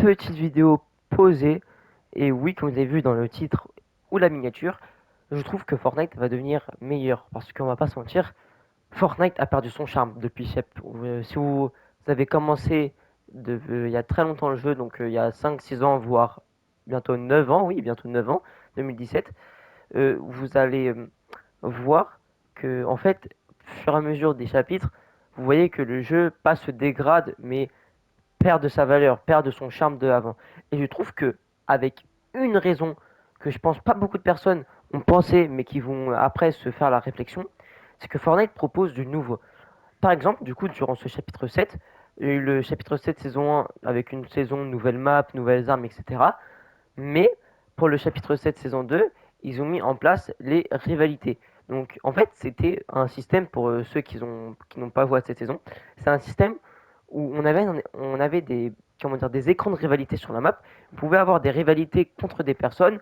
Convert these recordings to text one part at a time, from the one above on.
petite vidéo posée. Et oui, comme vous avez vu dans le titre ou la miniature, je trouve que Fortnite va devenir meilleur. Parce qu'on va pas se mentir, Fortnite a perdu son charme depuis si vous avez commencé il y a très longtemps le jeu, donc il y a 5 6 ans, voire bientôt 9 ans, oui, bientôt 9 ans, 2017, vous allez voir que, en fait, au fur et à mesure des chapitres, vous voyez que le jeu pas se dégrade, mais perd de sa valeur, perd de son charme de avant. Et je trouve que, avec une raison que je pense pas beaucoup de personnes ont pensé, mais qui vont après se faire la réflexion, c'est que Fortnite propose du nouveau. Par exemple, du coup, durant ce chapitre 7, il y a eu le chapitre 7 saison 1 avec une saison, nouvelle map, nouvelles armes, etc. Mais pour le chapitre 7 saison 2, ils ont mis en place les rivalités. Donc en fait, c'était un système pour ceux qui n'ont pas joué à cette saison. C'est un système où on avait des, comment dire, des écrans de rivalité sur la map. On pouvait avoir des rivalités contre des personnes.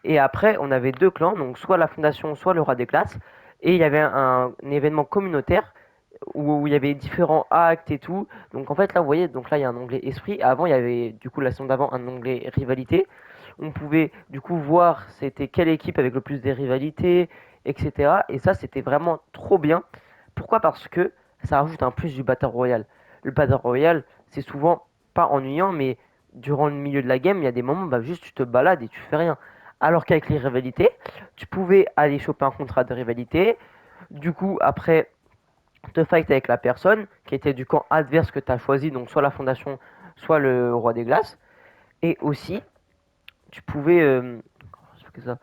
Et après, on avait deux clans, donc soit la Fondation, soit le Roi des Classes. Et il y avait un événement communautaire où il y avait différents actes et tout. Donc en fait, là, vous voyez, donc là, il y a un onglet esprit. Avant, il y avait, du coup, la saison d'avant, un onglet rivalité. On pouvait, du coup, voir c'était quelle équipe avec le plus de rivalités, etc. Et ça, c'était vraiment trop bien. Pourquoi? Parce que ça rajoute un plus du Battle Royale. Le Battle Royale, c'est souvent pas ennuyant, mais durant le milieu de la game, il y a des moments, bah, juste tu te balades et tu fais rien. Alors qu'avec les rivalités, tu pouvais aller choper un contrat de rivalité. Du coup, après, te fight avec la personne qui était du camp adverse que tu as choisi, donc soit la Fondation, soit le Roi des Glaces. Et aussi, tu pouvais, ça.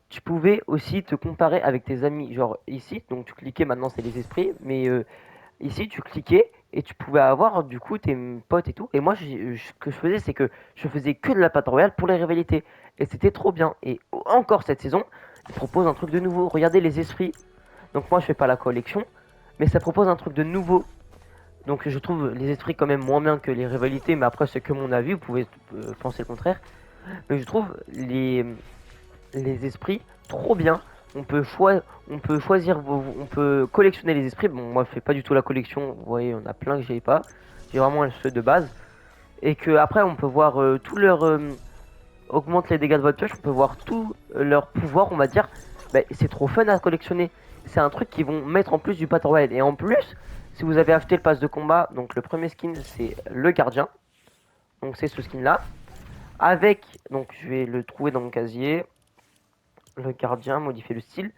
Tu pouvais aussi te comparer avec tes amis. Genre ici, donc tu cliquais, maintenant c'est les esprits, mais ici tu cliquais et tu pouvais avoir du coup tes potes et tout. Et moi, ce que je faisais, c'est que je faisais que de la Battle Royale pour les rivalités. Et c'était trop bien. Et encore cette saison, ils proposent un truc de nouveau. Regardez les esprits. Donc moi, je fais pas la collection, mais ça propose un truc de nouveau. Donc je trouve les esprits quand même moins bien que les rivalités, mais après c'est que mon avis, vous pouvez penser le contraire. Mais je trouve les esprits trop bien. On peut choisir, on peut collectionner les esprits. Bon, moi je fais pas du tout la collection, vous voyez, on a plein que j'ai pas. J'ai vraiment ceux de base. Et que après on peut voir tout leur augmente les dégâts de votre pioche, on peut voir tout leur pouvoir, on va dire. Bah, c'est trop fun à collectionner. C'est un truc qu'ils vont mettre en plus du Battle Royale. Et en plus, si vous avez acheté le pass de combat, donc le premier skin c'est le gardien. Donc c'est ce skin là. Avec, donc je vais le trouver dans mon casier. Le gardien, modifier le style.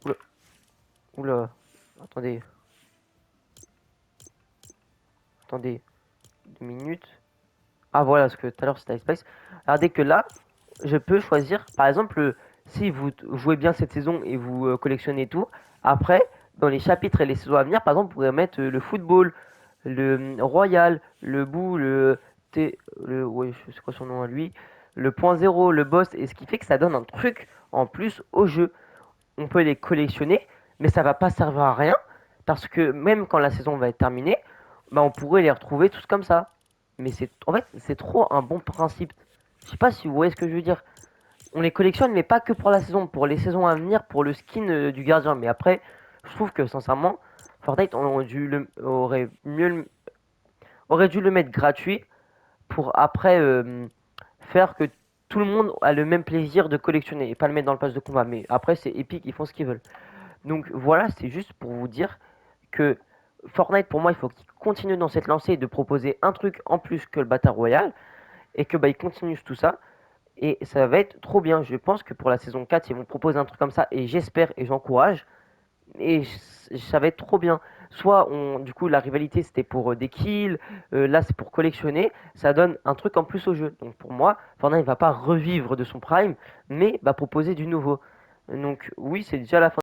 Oula, oula. Attendez, attendez, 2 minutes. Ah voilà, parce que tout à l'heure c'était Space. Regardez que là, je peux choisir, par exemple, si vous jouez bien cette saison et vous collectionnez tout, après, dans les chapitres et les saisons à venir, par exemple, vous pourrez mettre le football, le royal, le bout, ouais, c'est quoi son nom à lui, le point zéro, le boss, et ce qui fait que ça donne un truc en plus au jeu. On peut les collectionner, mais ça va pas servir à rien, parce que même quand la saison va être terminée, bah, on pourrait les retrouver tous comme ça. Mais en fait, c'est trop un bon principe. Je sais pas si vous voyez ce que je veux dire. On les collectionne, mais pas que pour la saison, pour les saisons à venir, pour le skin du gardien. Mais après, je trouve que sincèrement, Fortnite aurait dû le mettre gratuit pour après faire que tout le monde a le même plaisir de collectionner et pas le mettre dans le pass de combat. Mais après, c'est Epic, ils font ce qu'ils veulent. Donc voilà, c'est juste pour vous dire que Fortnite, pour moi, il faut qu'il continue dans cette lancée de proposer un truc en plus que le Battle Royale et que bah, il continue tout ça. Et ça va être trop bien. Je pense que pour la saison 4, ils vont proposer un truc comme ça. Et j'espère et j'encourage. Et ça va être trop bien. Soit du coup la rivalité c'était pour des kills, là c'est pour collectionner, ça donne un truc en plus au jeu. Donc pour moi, Fortnite ne va pas revivre de son prime, mais va proposer du nouveau. Donc oui, c'est déjà la fin.